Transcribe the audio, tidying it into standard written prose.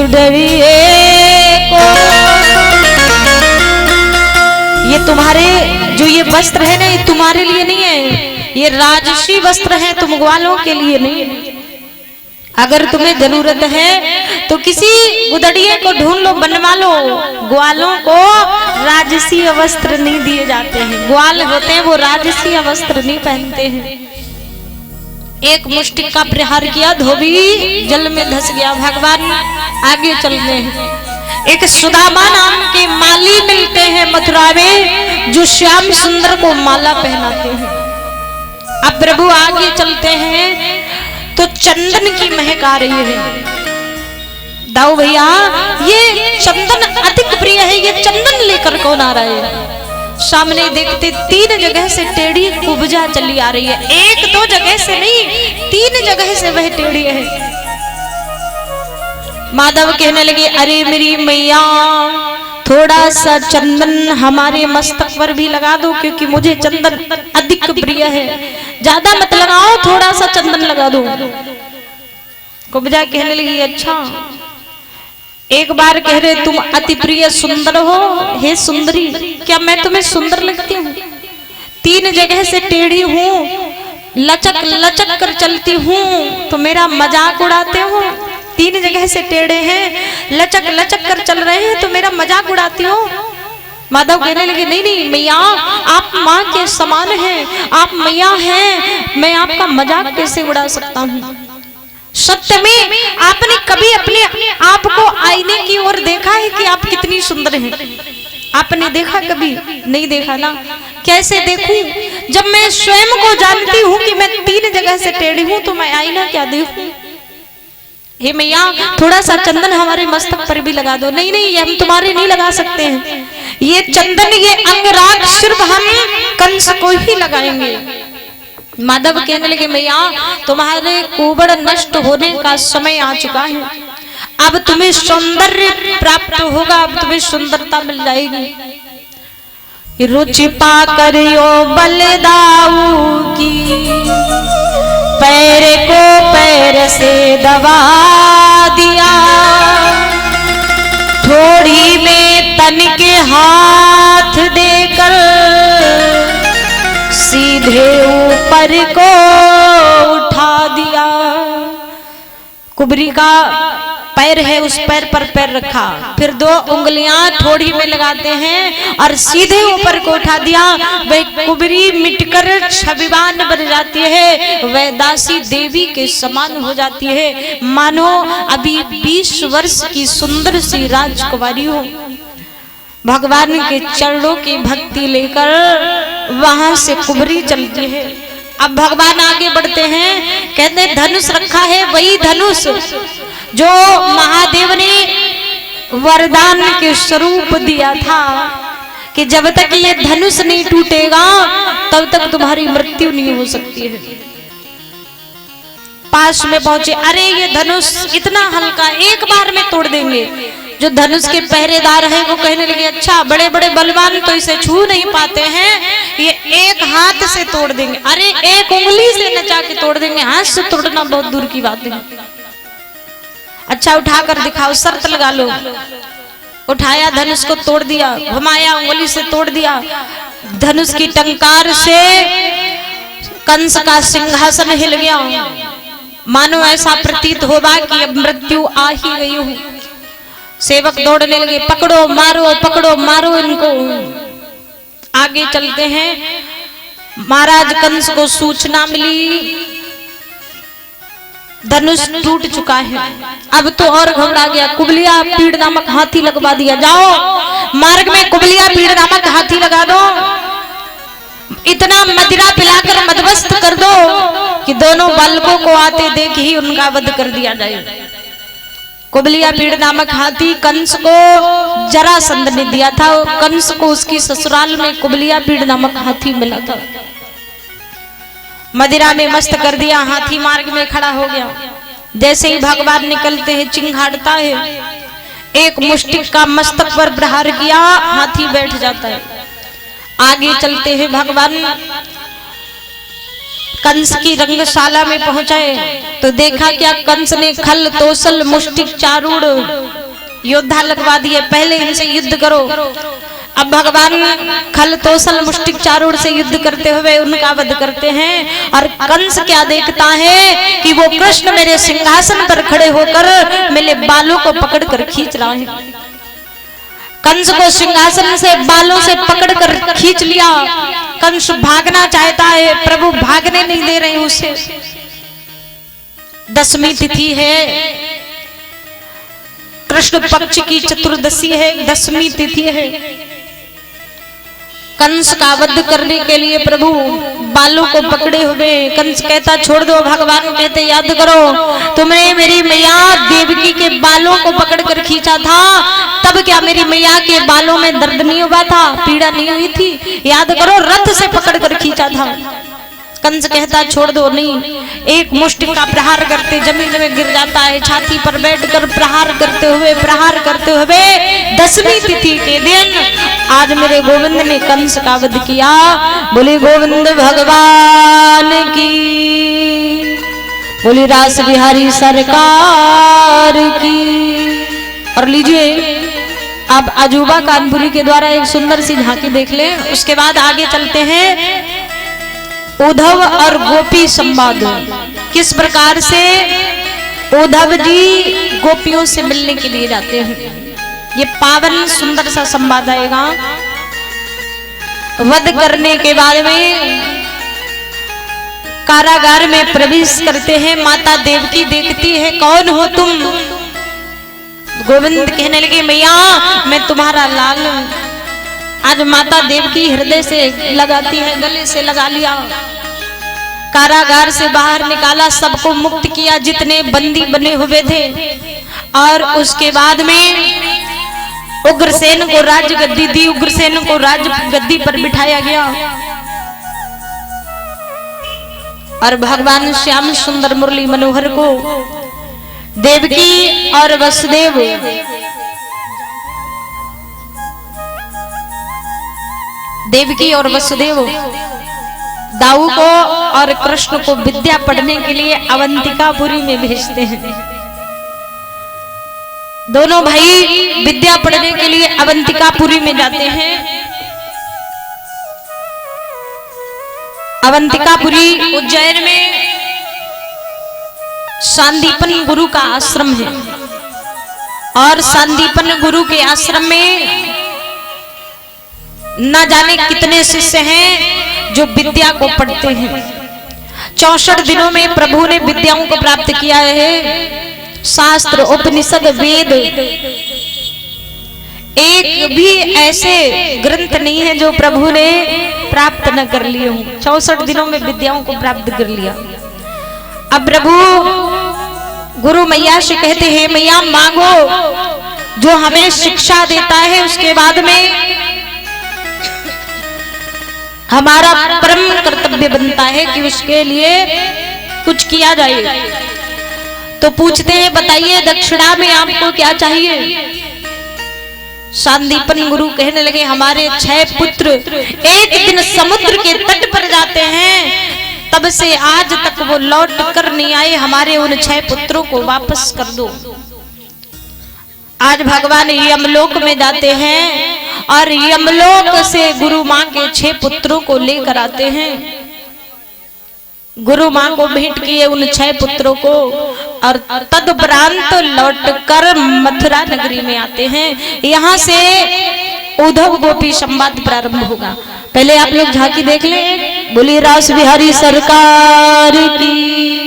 गुडरिए को। ये तुम्हारे जो ये वस्त्र है ना, ये तुम्हारे लिए नहीं है, ये राजसी वस्त्र है, तुम ग्वालों के लिए नहीं है। अगर तुम्हें जरूरत है तो किसी गुदड़िए को ढूंढ लो, बनवा लो। ग्वालों को राजसी वस्त्र नहीं दिए जाते हैं। ग्वाल होते हैं वो राजसी वस्त्र नहीं पहनते हैं। एक मुष्टिक का प्रहार किया, धोबी जल में धंस गया। भगवान आगे चलते हैं। एक सुदामा नाम के माली मिलते हैं मथुरा में, जो श्याम सुंदर को माला पहनाते हैं। अब प्रभु आगे चलते हैं तो चंदन की महक आ रही है। दाऊ भैया, ये चंदन अधिक प्रिय है, ये चंदन लेकर कौन आ रहा है? सामने देखते 3 जगह से टेढ़ी कुब्जा चली आ रही है। 1-2 जगह से नहीं, 3 जगह से वह टेढ़ी है। माधव कहने लगे, अरे मेरी मैया, थोड़ा सा चंदन हमारे मस्तक पर भी लगा दो, क्योंकि मुझे चंदन अधिक प्रिय है। ज्यादा मत लगाओ, थोड़ा सा चंदन लगा दो। कुब्जा कहने लगी, अच्छा। एक बार कह रहे, तुम अति प्रिय सुंदर हो, हे सुंदरी, क्या मैं तुम्हें सुंदर लगती हूँ? 3 जगह से टेढ़ी हूँ, लचक लचक कर चलती हूँ, तो मेरा मजाक उड़ाते हो। 3 जगह से टेढ़े हैं, लचक लचक कर चल रहे हैं, तो मेरा मजाक उड़ाती हो। माधव कहने लगे, नहीं नहीं मैया, आप माँ के समान हैं, आप मैया हैं, मैं आपका मजाक कैसे उड़ा सकता हूँ? सत्य में आपने कभी अपने आप को आईने की ओर देखा है कि आप कितनी सुंदर हैं? आपने देखा? कभी नहीं देखा ना। कैसे देखूं? जब मैं स्वयं को जानती हूँ कि मैं 3 जगह से टेढ़ी हूँ, तो मैं आईना क्या देखूं? हे मैया, थोड़ा सा चंदन हमारे मस्तक पर भी लगा दो। नहीं नहीं, ये हम तुम्हारे नहीं लगा सकते हैं। ये चंदन, ये अंगराग सिर्फ हम कंस को ही लगाएंगे। माधव कहने लगे, मैया, तुम्हारे कुबड़ नष्ट होने का समय आ चुका है। अब तुम्हें सौंदर्य प्राप्त होगा, अब तुम्हें सुंदरता मिल जाएगी। रुचि पा करियो बलदाऊ की, पैर को पैर से दबा दिया, थोड़ी में तन के हाथ देकर सीधे ऊपर को उठा दिया। कुबरी का पैर है, उस पैर पर पैर रखा, फिर 2 उंगलियां ठोड़ी में लगाते हैं और सीधे ऊपर को उठा दिया। वह कुबरी मिटकर छविवान बन जाती है, वह दासी देवी के समान हो जाती है, मानो अभी 20 वर्ष की सुंदर सी राजकुमारी हो। भगवान के चरणों की भक्ति लेकर वहां से कुबरी चलती है। अब भगवान आगे बढ़ते हैं, कहते धनुष रखा है, वही धनुष जो महादेव ने वरदान के स्वरूप दिया था कि जब तक ये धनुष नहीं टूटेगा तब तक तुम्हारी मृत्यु नहीं हो सकती है। पास में पहुंचे, अरे ये धनुष इतना हल्का, एक बार में तोड़ देंगे। जो धनुष के पहरेदार हैं वो कहने लगे, अच्छा, बड़े बड़े बलवान तो इसे छू नहीं पाते हैं, ये एक हाथ से तोड़ देंगे। अरे एक उंगली से नचा के तोड़ देंगे, हाथ से तोड़ना बहुत दूर की बात है। अच्छा, उठाकर दिखाओ, शर्त लगा लो। उठाया, धनुष को तोड़ दिया, घुमाया, उंगली से तोड़ दिया। धनुष की टंकार से कंस का सिंहासन हिल गया, मानो ऐसा प्रतीत होगा कि अब मृत्यु आ ही गई हो। सेवक दौड़ने लगे, पकड़ो मारो इनको। आगे चलते हैं, महाराज कंस को सूचना मिली धनुष टूट चुका है। अब तो और घबरा गया, कुबलिया पीड़ नामक हाथी लगवा दिया। जाओ मार्ग में कुबलिया पीड़ नामक हाथी लगा दो, इतना मदिरा पिलाकर मदमस्त कर दो कि दोनों बालकों को आते देख ही उनका वध कर दिया जाए। कुबलिया पीड़ नामक हाथी कंस को जरासंध ने दिया था। कंस को उसकी ससुराल में कुबलिया पीड़ नामक हाथी मिला था। मदिरा में मस्त कर दिया, हाथी मार्ग में खड़ा हो गया। जैसे ही भगवान निकलते हैं, चिंघाड़ता है, एक मुष्टिक का मस्तक पर प्रहार किया, हाथी बैठ जाता है। आगे चलते हैं, भगवान कंस की रंगशाला में पहुंचे तो देखा क्या, कंस ने खल तोसल मुष्टिक चारूढ़ योद्धा लगवा दिए, पहले इनसे युद्ध करो। अब भगवान खल तोसल मुष्टिक चारूढ़ से युद्ध करते हुए उनका वध करते हैं। और कंस क्या देखता है कि वो कृष्ण मेरे सिंहासन पर खड़े होकर मेरे बालों को पकड़कर खींच रहा है। कंस को सिंहासन से बालों से पकड़कर खींच लिया। कंस भागना चाहता है, प्रभु भागने नहीं दे रहे उसे। दशमी तिथि है, कृष्ण पक्ष की चतुर्दशी है, दशमी तिथि है। कंस का वध करने के लिए प्रभु बालों को पकड़े हुए। कंस कहता छोड़ दो, भगवान कहते याद करो तुमने मेरी मैया देवकी के बालों को पकड़कर खींचा था, तब क्या मेरी मैया के बालों में दर्द नहीं हुआ था, पीड़ा नहीं हुई थी? याद करो, रथ से पकड़कर खींचा था। कंस कहता छोड़ दो, नहीं। एक मुष्टि का प्रहार करते जमीन में गिर जाता है, छाती पर बैठकर प्रहार करते हुए दशमी तिथि के दिन आज मेरे गोविंद ने कंस का वध किया। बोले गोविंद भगवान की, बोली रास बिहारी सरकार की। और लीजिए आप अजूबा कानपुरी के द्वारा एक सुंदर सी झांकी देख लें, उसके बाद आगे चलते हैं। उद्धव और गोपी संवाद, किस प्रकार से उद्धव जी गोपियों से मिलने के लिए जाते हैं, ये पावन सुंदर सा संवाद आएगा। वध करने के बाद में कारागार में प्रवेश करते हैं। माता देवकी देखती है, कौन हो तुम? गोविंद कहने लगे मैया मैं तुम्हारा लाल। आज माता देवकी हृदय से लगाती है, गले से लगा लिया। कारागार से बाहर निकाला, सबको मुक्त किया जितने बंदी बने हुए थे। और उसके बाद में उग्रसेन को राज गद्दी दी, उग्रसेन को राज गद्दी पर बिठाया गया। और भगवान श्याम सुंदर मुरली मनोहर को देवकी और वसुदेव दाऊ को और कृष्ण को विद्या पढ़ने के लिए अवंतिकापुरी में भेजते हैं। दोनों भाई विद्या पढ़ने के लिए अवंतिकापुरी में जाते हैं। अवंतिकापुरी उज्जैन में सांदीपन गुरु का आश्रम है। और सांदीपन गुरु के आश्रम में न जाने कितने शिष्य हैं जो विद्या को पढ़ते हैं। 64 दिनों में प्रभु ने विद्याओं को प्राप्त किया है। शास्त्र, उपनिषद, वेद, एक भी ऐसे ग्रंथ नहीं है जो प्रभु ने प्राप्त न कर लिए हों। 64 दिनों में विद्याओं को प्राप्त कर लिया। अब प्रभु गुरु मैया से कहते हैं मैया मांगो, जो हमें शिक्षा देता है उसके बाद में हमारा परम कर्तव्य बनता है कि उसके लिए कुछ किया जाए। तो पूछते हैं बताइए दक्षिणा में आपको क्या चाहिए? सांदीपन गुरु कहने लगे हमारे 6 पुत्र एक दिन समुद्र के तट पर जाते हैं, तब से आज तक वो लौट कर नहीं आए, हमारे उन 6 पुत्रों को वापस कर दो। आज भगवान यमलोक में जाते हैं और यमलोक से गुरु माँ के 6 पुत्रों को लेकर आते हैं। गुरु माँ को भेंट किए उन 6 पुत्रों को और तदुपरांत लौटकर मथुरा नगरी में आते हैं। यहाँ से उद्धव गोपी संवाद प्रारंभ होगा। पहले आप लोग झांकी देख लें। बोलिए रास बिहारी सरकार की।